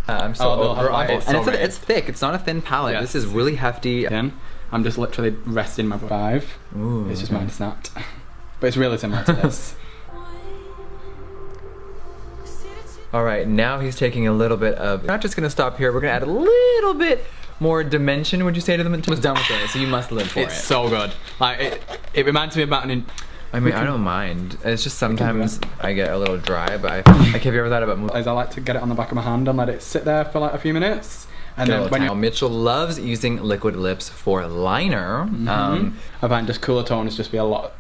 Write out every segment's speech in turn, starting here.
I'm so over it. And So it's thick. It's not a thin palette. Yes. This is really hefty. I'm just literally resting my 5. Ooh, it's just mine snapped. But it's really similar to this. All right, now he's taking a little bit of, we're not just gonna stop here, we're gonna add a little bit more dimension, would you say, to them? It was done with it, so you must live for it. It's so good. Like, it reminds me about I mean, I don't mind. It's just sometimes I get a little dry, but have you ever thought about I like to get it on the back of my hand and let it sit there for like a few minutes. And then when Mitchell loves using liquid lips for liner. I find just cooler tones just be a lot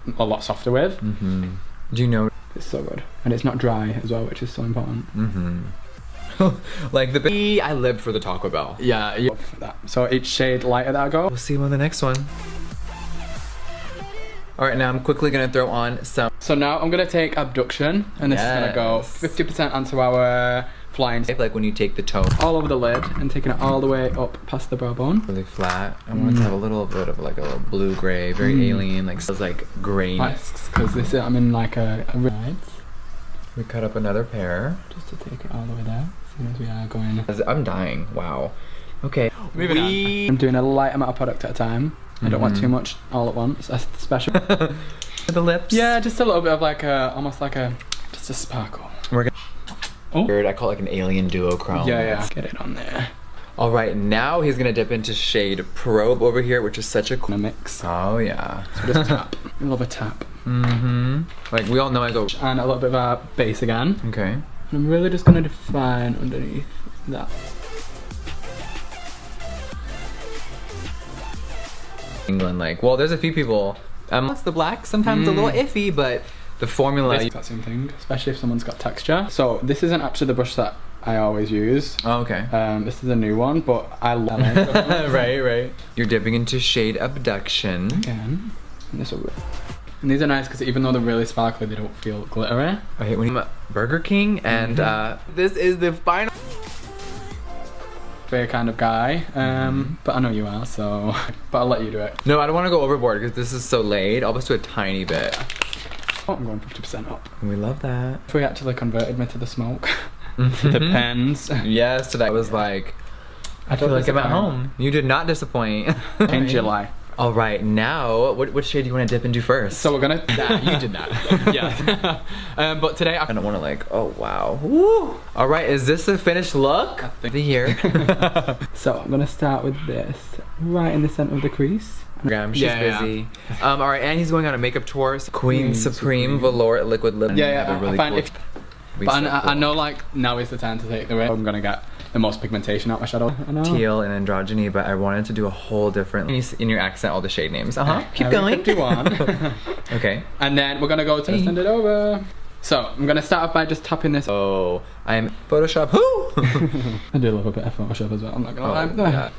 softer with. Do you know? It's so good. And it's not dry as well, which is so important. Like I lived for the Taco Bell. Yeah. For that. So each shade lighter that I go. We'll see you on the next one. All right, now I'm quickly gonna throw on some. So now I'm gonna take Abduction, and this is gonna go 50% onto our flying. Like when you take the toe all over the lid and taking it all the way up past the brow bone. Really flat. I want it to have a little bit of like a little blue-gray, very alien, like feels like grain. Because this is, I'm in like a We cut up another pair. Just to take it all the way there. As soon as we are going. I'm dying. Wow. Okay. Moving on. I'm doing a light amount of product at a time. I don't want too much all at once, especially the lips. Yeah, just a little bit of like almost like just a sparkle. We're gonna I call it like an alien duochrome. Yeah. Get it on there. All right, now he's gonna dip into shade Probe over here, which is such a cool mix. Oh yeah. So just tap. I love a tap. Like we all know I go. And a little bit of our base again. Okay. And I'm really just gonna define underneath that. England, like, well, there's a few people. It's the black, sometimes a little iffy, but the formula. It's that same thing, especially if someone's got texture. So this isn't actually the brush that I always use. Oh, okay. This is a new one, but I love it. Right. You're dipping into shade Abduction. Again. And this will. And these are nice because even though they're really sparkly, they don't feel glittery. I hate when you're Burger King, and this is the final. Fair kind of guy, but I know you are, so. But I'll let you do it. No, I don't want to go overboard because this is so laid. I'll just do a tiny bit. Oh, I'm going 50% up. We love that. If we actually converted me to the smoke, to the pens. Yes, so that was like. I feel like I'm at home. You did not disappoint. Change your life. All right, now what shade do you want to dip into first? So we're gonna. Nah, you did that. Yeah. But today I don't want to like. Oh wow. Woo. All right, is this the finished look? I think here. So I'm gonna start with this right in the center of the crease. She's busy. All right, and he's going on a makeup tour. Queen Supreme Velour Liquid Lip. Yeah. Really I find cool. I know like now is the time to take the risk. I'm gonna get the most pigmentation out my shadow. Teal and androgyny, but I wanted to do a whole different in your accent all the shade names. Keep going. 51. Okay. And then we're gonna go to send it over. So I'm gonna start off by just tapping this. Oh, I'm Photoshop. Who? I do love a bit of Photoshop as well. I'm not gonna lie.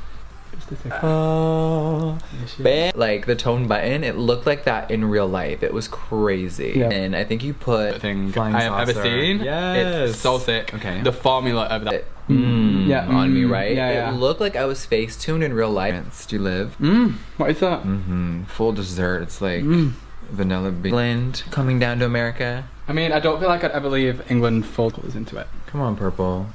Like the tone button, it looked like that in real life. It was crazy. Yeah. And I think you put thing I have ever seen. Yes. It's so sick. Okay. The formula of that. On me, right? Yeah. It looked like I was face-tuned in real life. Do you live? What is that? Full dessert. It's like vanilla blend coming down to America. I mean, I don't feel like I'd ever leave England full colours into it. Come on, purple.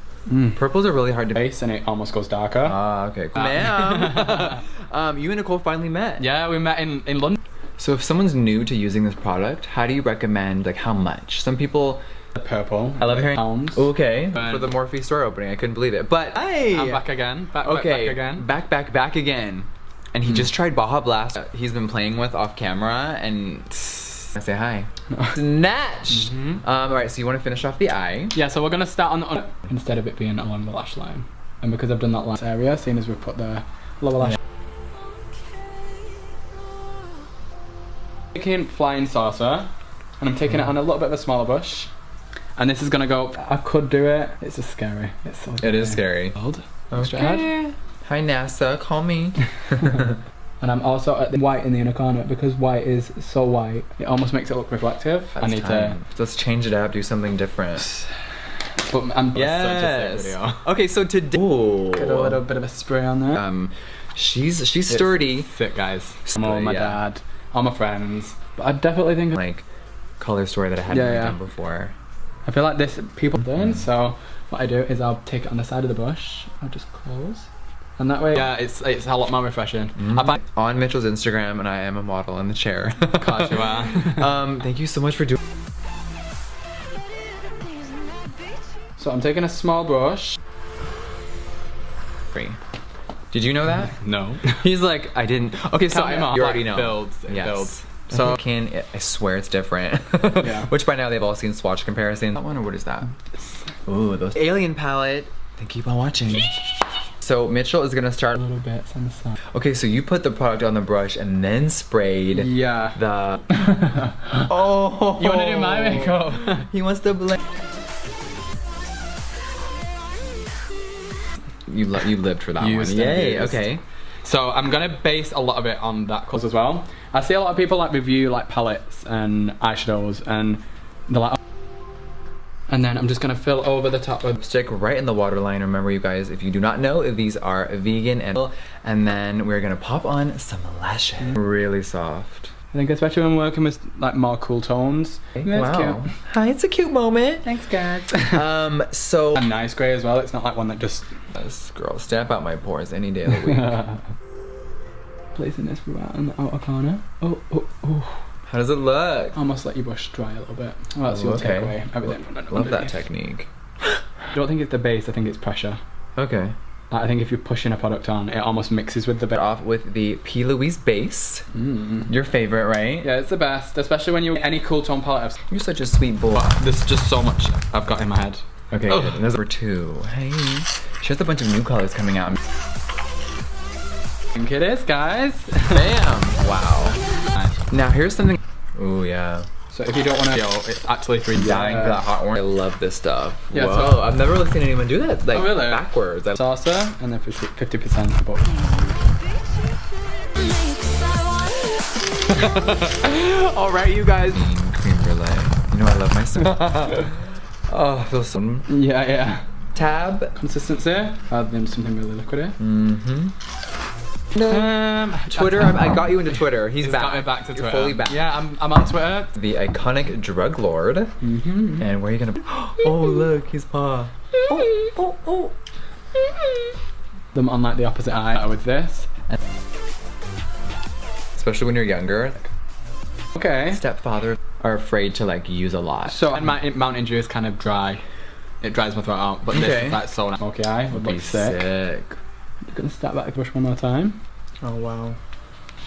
Purples are really hard to base, and it almost goes darker. Ah, okay. Cool. Ma'am, you and Nicole finally met. Yeah, we met in London. So if someone's new to using this product, how do you recommend, like, how much? Some people. Purple. I love hearing pounds. Okay. For the Morphe store opening, I couldn't believe it. But hey, I'm back again. Back again. Back again. And he just tried Baja Blast. He's been playing with off camera, and I say hi. Snatched. All right, so you want to finish off the eye? Yeah. So we're gonna start on the instead of it being along the lash line, and because I've done that last area, seeing as we've put the lower lash. Taking Flying Saucer, and I'm taking it on a little bit of a smaller brush. And this is gonna go. I could do it. It's just scary. It's so scary. It is scary. Okay. Hi NASA, call me. And I'm also at the white in the inner corner because white is so white. It almost makes it look reflective. I need to. Let's change it up. Do something different. But I'm such a sick video. Okay, so today. Get a little bit of a spray on there. She's sturdy. Fit guys. My dad, all my friends. But I definitely think like color story that I hadn't done before. I feel like this people done, so what I do is I'll take it on the side of the bush. I'll just close. And that way, yeah, it's a lot more refreshing. I find on Mitchell's Instagram, and I am a model in the chair. Of course you are. Thank you so much for doing. So I'm taking a small brush. Did you know that? No. He's like, I didn't. Okay, so Time off, you already like, know. Builds. It Yes. builds. So I swear it's different. Yeah. Which by now they've all seen swatch comparison. That one, or what is that? Ooh, those alien palette. Then keep on watching. So Mitchell is gonna start A little bit on the side. Okay, so you put the product on the brush and then sprayed Yeah. the. Oh. You wanna do my makeup? He wants to blend. You lived for that one. Yay. Okay. So I'm gonna base a lot of it on that colours as well. I see a lot of people like review like palettes and eyeshadows, and they're like, and then I'm just gonna fill over the top with Stick right in the waterline. Remember, you guys, if you do not know, these are vegan and then we're gonna pop on some lashes. Really soft. I think especially when working with like more cool tones. Yeah, it's Wow. cute. Hi, it's a cute moment. Thanks, guys. So A nice grey as well. It's not like one that just. this girl, stamp out my pores any day of the week. Placing this right in the outer corner. Oh, oh, oh. How does it look? Almost let your brush dry a little bit. Oh, that's your Okay. takeaway. Everything. Love that technique. I don't think it's the base. I think it's pressure. Okay. Like, I think if you're pushing a product on, it almost mixes with the base. Off with the P. Louise base. Your favorite, right? Yeah, it's the best, especially when you any cool tone palette. You're such a sweet boy. There's just so much I've got in my head. Okay, Oh. good. And there's number 2. Hey. She has a bunch of new colors coming out. I think it is, guys. Bam! Wow. Nice. Now here's something. Ooh, yeah. So if you don't want to, it's actually free. Dying for that hot orange. I love this stuff. Yeah, Whoa, so- I've never really seen anyone do that. Like, Oh, really? backwards. Salsa and then 50% for both. All right, you guys. Cream brulee. You know I love my stuff. Oh, I feel so. Yeah, yeah. Tab. Consistency. Rather than something really liquidy. Twitter. I got you into Twitter. He's back. Got me back to You're Twitter. fully back. Yeah, I'm on Twitter. The iconic drug lord. And where are you gonna? Oh, look, his paw. Them on like the opposite eye with this. Especially when you're younger. Okay. Stepfather are afraid to like use a lot. So and my Mountain Dew is kind of dry. It dries my throat out, but this Okay. is like so nice. Smoky eye would look sick. I'm gonna step back the brush one more time. Oh wow.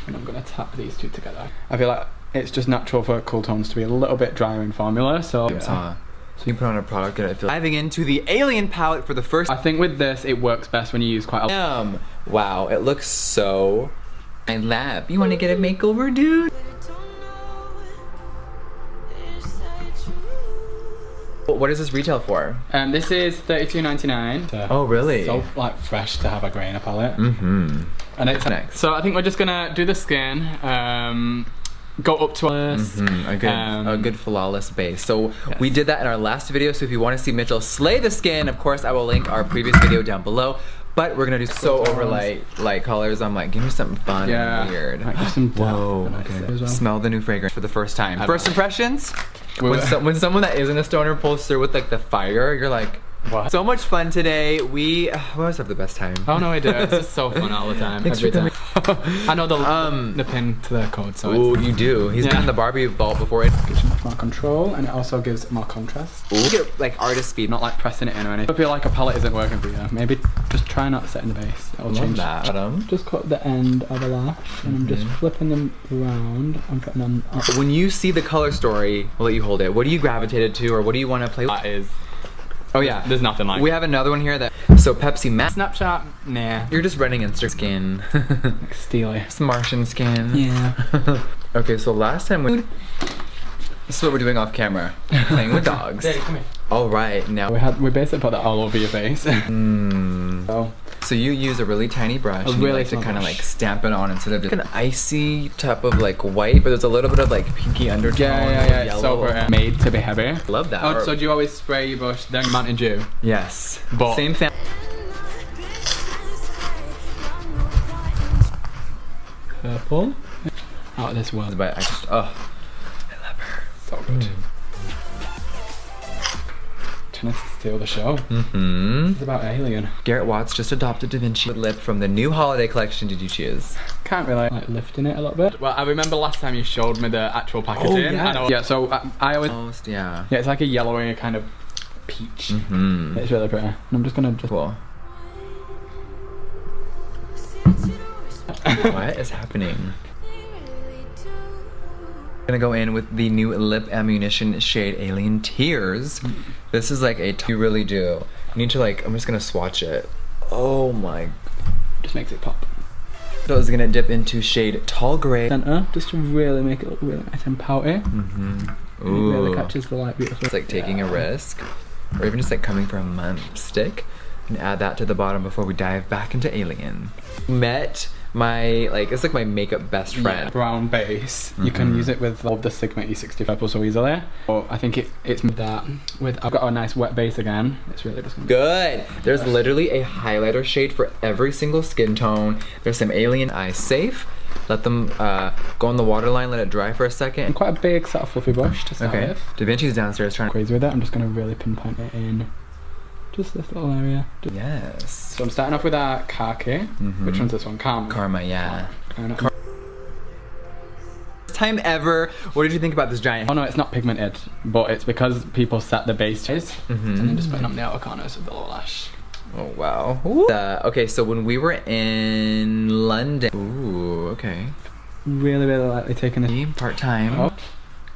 And I'm gonna tap these two together. I feel like it's just natural for cool tones to be a little bit drier in formula, so So you put on a product and I feel diving into the alien palette for the first I think with this it works best when you use quite a Wow, it looks so my lab. You wanna get a makeover, dude? What does this retail for? this is $32.99. Oh really? So like fresh to have a grey in a palette. Mm-hmm. And it's Next. So I think we're just gonna do the skin. Go up to us. A good flawless base. So we did that in our last video. So if you want to see Mitchell slay the skin, of course I will link our previous video down below. But we're gonna do so over light colors. I'm like, give me something fun and weird. Like just some Whoa. okay. As well. Smell the new fragrance for the first time. First impressions? When When someone that isn't a stoner pulls through with like the fire, you're like, what? so much fun today. We always have the best time. Oh no, I do. It's just so fun all the time. Thanks Every for time. I know the pin to the code, so Ooh, it's you do. He's been in the Barbie vault before. It gives you much more control, and it also gives more contrast. Ooh. Get like artist speed. Not like pressing it in or anything. If you feel like a palette isn't working for you, maybe just try not setting the base. It'll change that. Just cut the end of the lash, and I'm just flipping them around and putting them up. When you see the color story, I'll let you hold it. What are you gravitated to, or what do you want to play with? That is. Oh yeah, There's nothing like. we have another one here that. So Pepsi Max. Snapchat. Nah. You're just running Insta skin. Like steely. Some Martian skin. Yeah. Okay, so last time we. This is what we're doing off camera. Playing with dogs. Hey, come here. All right, now. We basically put that all over your face. So you use a really tiny brush. And you really like to small kind of brush. like stamp it on instead of just an icy type of like white, but there's a little bit of like pinky undertone. Yeah. It's Yellow. so made to be heavy. Love that. Oh, so do you always spray your brush then Mountain Dew? Yes. But Same thing. Purple. Out of this world. But I just I love her. So good. trying to steal the show. It's about Alien. Garrett Watts just adopted Da Vinci lip from the new holiday collection. Did you choose? Can't really like lifting it a little bit. Well, I remember last time you showed me the actual packaging. Oh, yeah. Yeah, so I always... Almost, yeah. Yeah, it's like a yellowy kind of peach. It's really pretty. And I'm just gonna just... Cool. What is happening? Gonna go in with the new lip ammunition shade Alien Tears. This is like you really do. You need to like, I'm just gonna swatch it. Oh my. Just makes it pop. So I was gonna dip into shade Tall Grey. Center, just to really make it look really nice and pouty. Ooh. It really catches the light beautifully. It's like taking a risk. Or even just like coming from a stick. And add that to the bottom before we dive back into Alien. Met my, like, it's like my makeup best friend. Yeah, brown base. You can use it with all the Sigma E60 purple so easily. But I think it's that with, I've got a nice wet base again. It's really just gonna good. There's literally a highlighter shade for every single skin tone. There's some Alien Eye Safe. Let them go on the waterline, let it dry for a second. And quite a big sort of fluffy brush to start with. Da Vinci's downstairs trying to crazy with it. I'm just gonna really pinpoint it in just this little area. Yes. So I'm starting off with our khaki. Which one's this one? Karma. Karma, yeah. Time ever. What did you think about this giant? Oh no, it's not pigmented, but it's because people set the base and then just putting on the outer corners of the lower lash. Oh wow. Okay, so when we were in London, ooh, okay. Really lightly taking a part-time. Oh,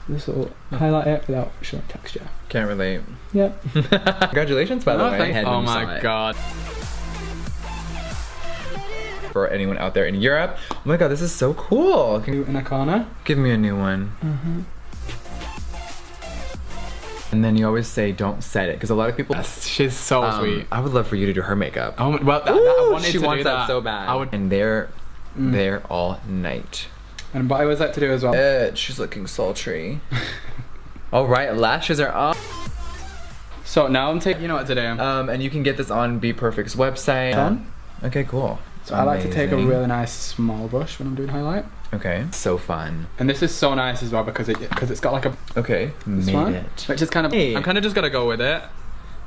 this will highlight it without showing texture. Can't relate. Yep. Congratulations, by the way. Oh my god. For anyone out there in Europe, oh my god, this is so cool. In a corner. Give me a new one. And then you always say, don't set it, because a lot of people... Yes, she's so sweet. I would love for you to do her makeup. Oh, well, I wanted she to wants do that so bad. And they're there all night. And what I always like to do as well. She's looking sultry. All right, lashes are up. So now I'm taking, you know what to do. And you can get this on Be Perfect's website. Okay, cool. So I like to take a really nice small brush when I'm doing highlight. Okay. So fun. And this is so nice as well because it's got like a... Okay. Made it. Which is kind of... I'm kind of just gonna go with it.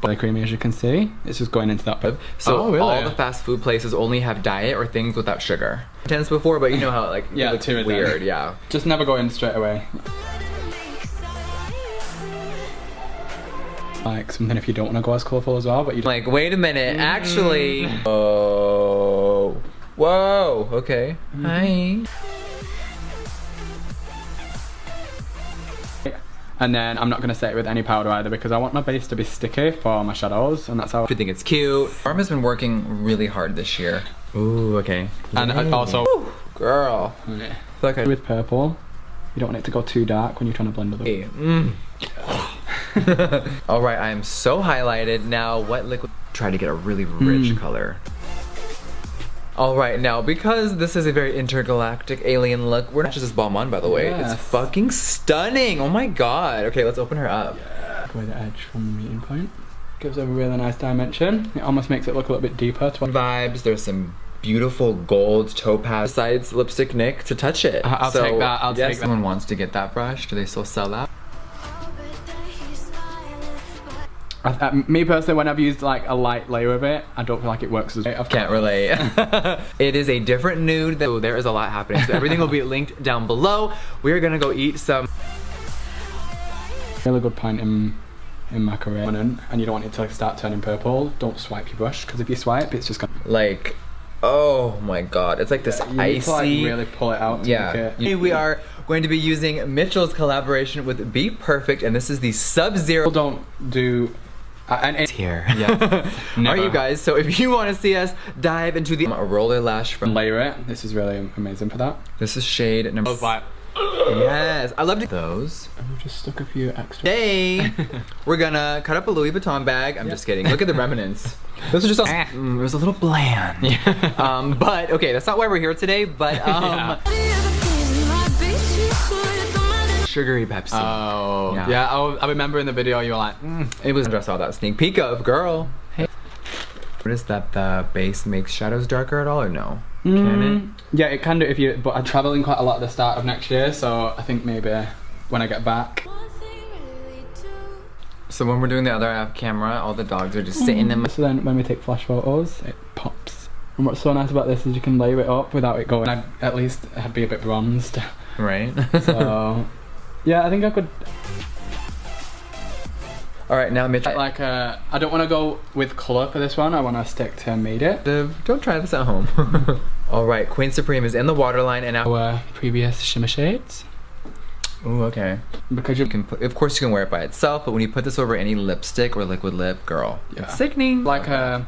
Really creamy, as you can see. It's just going into that bit. So really? All the fast food places only have diet or things without sugar. Tense before, but you know how like yeah, it's weird. Yeah. Just never go in straight away. Like something if you don't want to go as colourful as well, but you like wait a minute, actually. Oh. Whoa. Okay. Hi. And then I'm not going to set it with any powder either because I want my base to be sticky for my shadows, and that's how I think it's cute. Arm has been working really hard this year. Ooh, okay. And also, girl. Okay. Like with purple, you don't want it to go too dark when you're trying to blend it. All right, I am so highlighted. Now, what liquid? Try to get a really rich color. All right, now because this is a very intergalactic alien look, we're not just this bomb on, by the way. It's fucking stunning. Oh my god. Okay, let's open her up. Take away the edge from the meeting point. Gives a really nice dimension. It almost makes it look a little bit deeper. Vibes. There's some beautiful gold topaz. Besides lipstick Nick to touch it. I'll take that. I'll take that. If someone wants to get that brush, do they still sell that? Me personally, when I've used like a light layer of it, I don't feel like it works as well. I can't relate. It is a different nude, so there is a lot happening. So everything will be linked down below. We are gonna go eat some really good pint in macaroni, and you don't want it to start turning purple. Don't swipe your brush, because if you swipe, it's just gonna like, oh my god, it's like this you icy. Need to, like, really pull it out. Yeah. We are going to be using Mitchell's collaboration with Be Perfect, and this is the Sub-Zero. Don't do. And it's here. Yeah. Are you guys? So if you want to see us dive into the roller lash from layer it, this is really amazing for that. This is shade number. Yes, I loved those. And we've just stuck a few extra. Today, we're gonna cut up a Louis Vuitton bag. I'm just kidding. Look at the remnants. This is just it was a little bland. Yeah. But okay, that's not why we're here today. But sugary Pepsi. Oh. Yeah, I remember in the video you were like, it was. I saw that sneak peek of girl. Hey. Notice that the base makes shadows darker at all, or no? Can it? Yeah, it can do if you. But I'm traveling quite a lot at the start of next year, so I think maybe when I get back. So when we're doing the other half camera, all the dogs are just sitting in. So then when we take flash photos, it pops. And what's so nice about this is you can layer it up without it going. At least I'd be a bit bronzed. Right. So yeah, I think I could. All right, now Mitch. Like I don't want to go with colour for this one. I want to stick to medium. Don't try this at home. All right, Queen Supreme is in the waterline and our previous shimmer shades. Ooh, okay. Because you can put, of course, you can wear it by itself, but when you put this over any lipstick or liquid lip, girl, it's sickening. Like a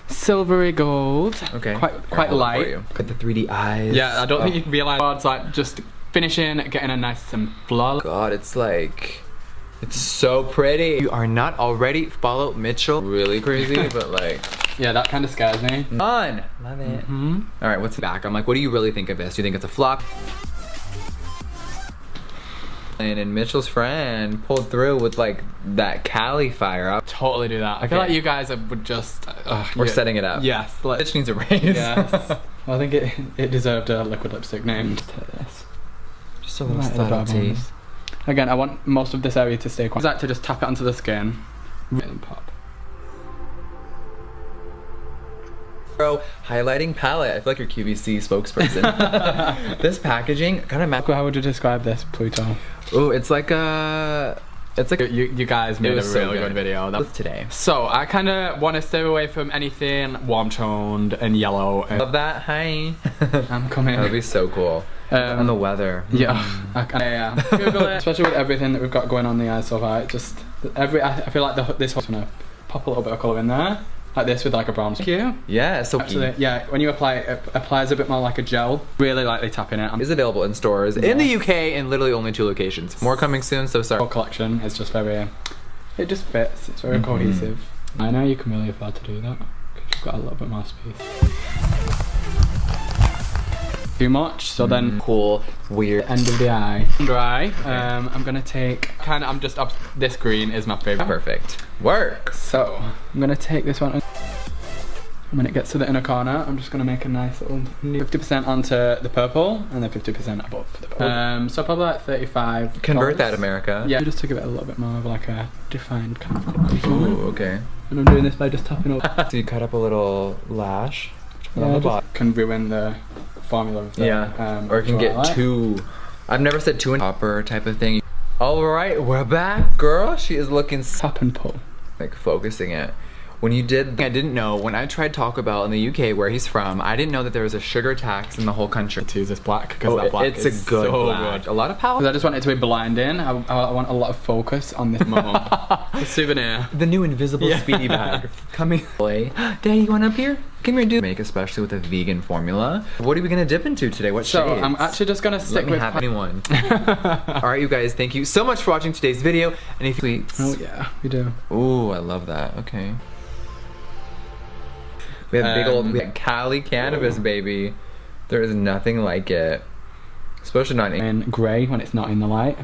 silvery gold. Okay. Quite light. Put the 3D eyes. Yeah, I don't think you can realize it's like just finishing, getting a nice and flawless. God, it's like. It's so pretty. If you are not already, follow Mitchell. Really crazy, but like. Yeah, that kind of scares me. Fun. Love it. All right, what's back? I'm like, what do you really think of this? Do you think it's a flop? And Mitchell's friend pulled through with like that Cali fire. I'll totally do that. I feel like you guys would just. We're setting it up. Yes. Mitch needs a raise. Yes. Well, I think it deserved a liquid lipstick named to this. Just a little subtlety. Again, I want most of this area to stay quiet. I like to just tap it onto the skin and pop. Bro, highlighting palette. I feel like your QVC spokesperson. This packaging kind of. How would you describe this, Pluto? Oh, it's like a. It's like you guys made a really good video. That was today. So I kind of want to stay away from anything warm toned and yellow. Love that. Hi. I'm coming. That would be so cool. And the weather. Yeah. Yeah. Google it. Especially with everything that we've got going on the eyes so far. Just I feel like this one's gonna pop a little bit of colour in there. Like this with like a brown. Thank you. Yeah, so actually, yeah, when you apply it, it applies a bit more like a gel. Really lightly tapping it. Is available in stores in the UK in literally only 2 locations. More coming soon, so sorry. Whole collection is just very, it just fits. It's very cohesive. I know you can really afford to do that because you've got a little bit more space. Too much, so then cool, weird end of the eye. Dry. Okay. I'm gonna take I'm just up. This green is my favorite. Perfect. Work. So I'm gonna take this one. And when it gets to the inner corner, I'm just gonna make a nice little 50% onto the purple and then 50% above the purple. So probably like 35. Convert that, America. Yeah, just to give it a little bit more of like a defined kind of color. Ooh, okay. And I'm doing this by just tapping up. So you cut up a little lash. Yeah, just can ruin the formula of the, or it can get too. I've never said too copper type of thing. All right, we're back, girl. She is looking tap and pull, like focusing it. When you did, I didn't know. When I tried Taco Bell in the UK, where he's from, I didn't know that there was a sugar tax in the whole country. To use this black because that black it's is a good so black. Good. A lot of power. I just want it to be blinding. I want a lot of focus on this moment. The souvenir. The new invisible speedy bag. Coming. Boy, Daddy, you want up here? Come here, dude. Make especially with a vegan formula. What are we gonna dip into today? What shades? I'm actually just gonna stick with anyone. All right, you guys. Thank you so much for watching today's video. And if you oh yeah, we do. Ooh, I love that. Okay. We have big old Cali cannabis, baby. There is nothing like it. Especially not in grey when it's not in the light.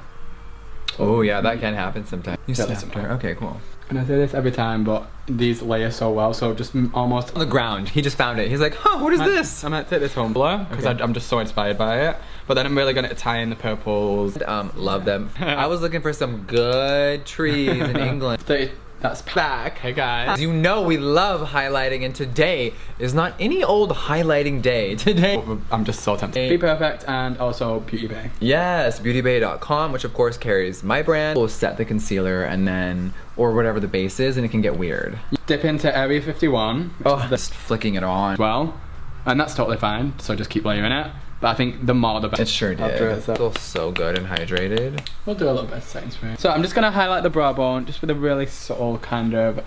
Oh yeah, that can happen sometimes. You snapped her. Okay, cool. And I say this every time, but these layer so well, so just almost on the ground. He just found it. He's like, huh, what is this? I might take this home blur because I'm just so inspired by it. But then I'm really gonna tie in the purples. Love them. I was looking for some good trees in England. That's back. Hey guys. You know we love highlighting, and today is not any old highlighting day. Today I'm just so tempted. Be Perfect and also Beauty Bay. Yes, beautybay.com, which of course carries my brand. We'll set the concealer and then, or whatever the base is, and it can get weird. Dip into Area 51. Just flicking it on. Well, and that's totally fine, so just keep layering it. But I think the more the better. It sure did. It feels so good and hydrated. We'll do a little bit of setting spray. So I'm just gonna highlight the brow bone just with a really subtle kind of.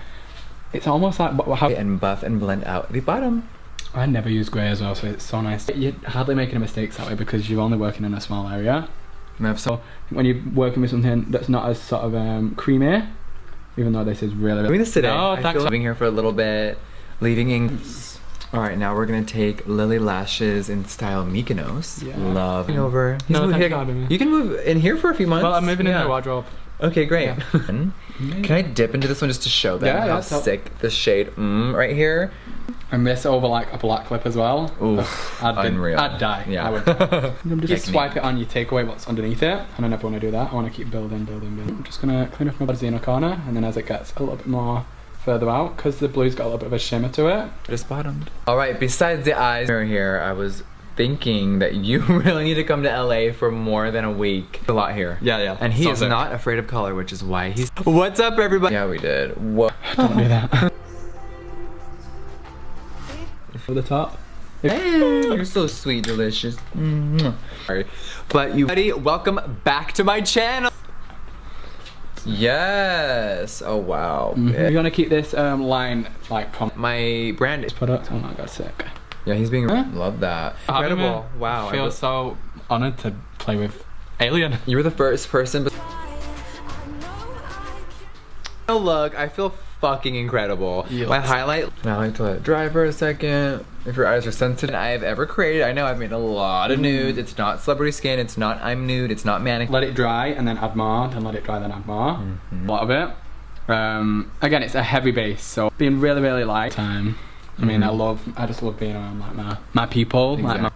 It's almost like how and buff and blend out the bottom. I never use grey as well, so it's so nice. You're hardly making mistakes that way because you're only working in a small area. So when you're working with something that's not as sort of creamy, even though this is really. Doing this today. Oh, I feel living here for a little bit, leaving in. All right, now we're gonna take Lily Lashes in style Mykonos. Yeah. Love. Over. No, you can move in here for a few months. Well, I'm moving in the wardrobe. Okay, great. Yeah. Can I dip into this one just to show them how sick the shade right here? And this over like a black clip as well. Ooh, I'd die. Yeah. I would. Just swipe it on, you take away what's underneath it. And I never want to do that. I want to keep building. I'm just gonna clean off my Brazino corner, and then as it gets a little bit more further out, because the blue's got a little bit of a shimmer to it. Just bottomed. All right, besides the eyes here, I was thinking that you really need to come to LA for more than a week. A lot here. Yeah. And he is not afraid of color, which is why he's... What's up, everybody? Yeah, we did. Whoa. Don't do that. For the top. Hey, you're so sweet, delicious. Sorry. But you ready? Welcome back to my channel. Yes. Oh wow. You're gonna keep this line like from my brand product. Oh my god, sick. Yeah, he's being love that. Incredible. Wow. I feel so honored to play with Alien. You were the first person. Oh look, I feel fucking incredible. My highlight. Now I like to let it dry for a second. If your eyes are sensitive, I have ever created. I know I've made a lot of nudes. It's not celebrity skin. It's not I'm nude. It's not manic. Let it dry and then add more. Then let it dry, then add more. A lot of it. Again, it's a heavy base, so being really light time. I mean, I just love being around like my people. Exactly. Like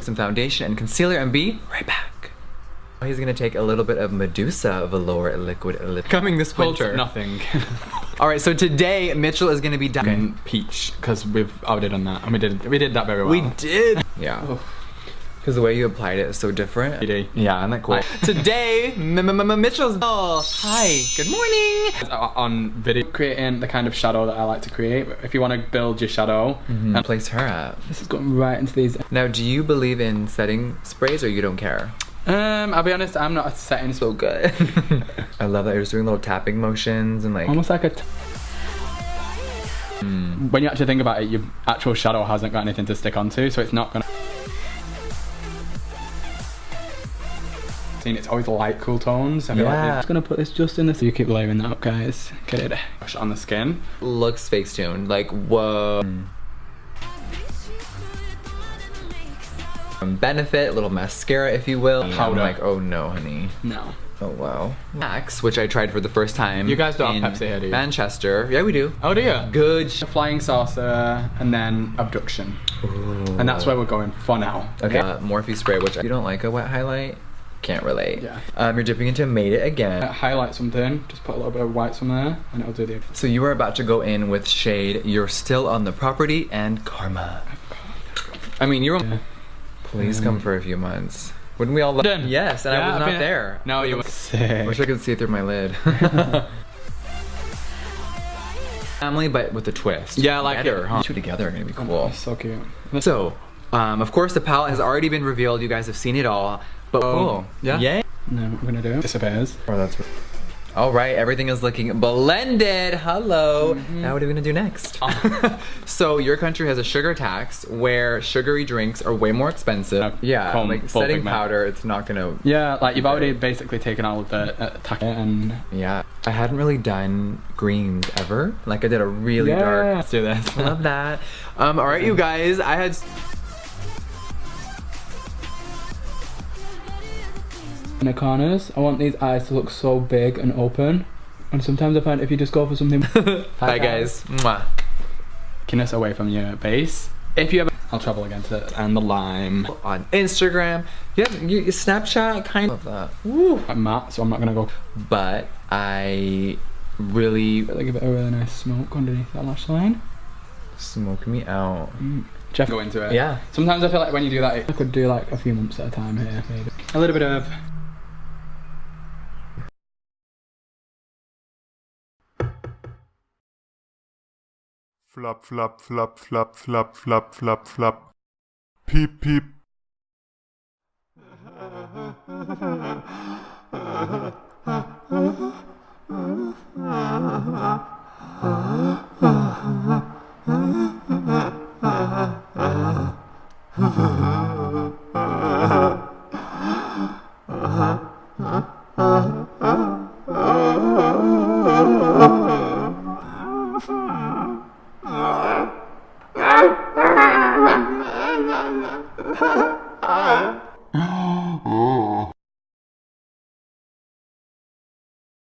some foundation and concealer and be right back. He's gonna take a little bit of Medusa velour liquid coming this winter. Nothing. All right, so today Mitchell is gonna be done peach because we've already done that and we did that very well. We did. Yeah. Because the way you applied it is so different. Yeah, isn't that cool? Today, Mitchell's. Oh, hi. Good morning. On video, creating the kind of shadow that I like to create. If you want to build your shadow and place her at. This is going right into these. Now, do you believe in setting sprays or you don't care? I'll be honest, I'm not a setting so good. I love that you're just doing little tapping motions and like almost like a when you actually think about it, your actual shadow hasn't got anything to stick onto, so it's not gonna it's always light cool tones. I feel like I'm just gonna put this just in the so you keep layering that up, guys. Get it on the skin. Looks face tuned, like whoa. Benefit, a little mascara if you will. Powder. I'm like, oh no, honey. No. Oh wow. Max, which I tried for the first time. You guys don't have Pepsi here, do you? Manchester. Yeah, we do. Oh, do you? Good. A flying saucer and then abduction. Ooh. And that's where we're going for now. Okay. Morphe spray, which you don't like a wet highlight. Can't relate. Yeah. You're dipping into Made It Again. Highlight something. Just put a little bit of white somewhere, and it'll do the. So you are about to go in with shade. You're still on the property and karma. I mean, you're. Yeah. Please come for a few months. Wouldn't we all love it? Yes, and I was not there. No, you were sick. Wish I could see through my lid. Family, but with a twist. Yeah, I like it. You two together are gonna be cool. Oh, so cute. So, of course, the palette has already been revealed. You guys have seen it all. But yeah. Yay. No, what we're gonna do? Disappears. Oh, that's. All right, everything is looking blended. Hello. Now what are we gonna do next? So your country has a sugar tax where sugary drinks are way more expensive. Yeah, like setting powder, it's not gonna. Yeah, like you've already basically taken all of the tack and. Yeah, I hadn't really done greens ever. Like I did a really dark. Let's do this. Love that. All right, you guys, I had. In the corners, I want these eyes to look so big and open, and sometimes I find if you just go for something. Bye guys. Mwah. Keenness away from your base. If you ever, I'll travel again to and the lime on Instagram. Yeah, you Snapchat kind of that. Woo. I'm matte, so I'm not gonna go. But I really give it a really nice smoke underneath that lash line. Smoke me out. Jeff, go into it. Yeah. Sometimes I feel like when you do that, I could do like a few months at a time here, maybe. A little bit of. Flap, flap, flap, flap, flap, flap, flap, flap. Piep, piep. Oh.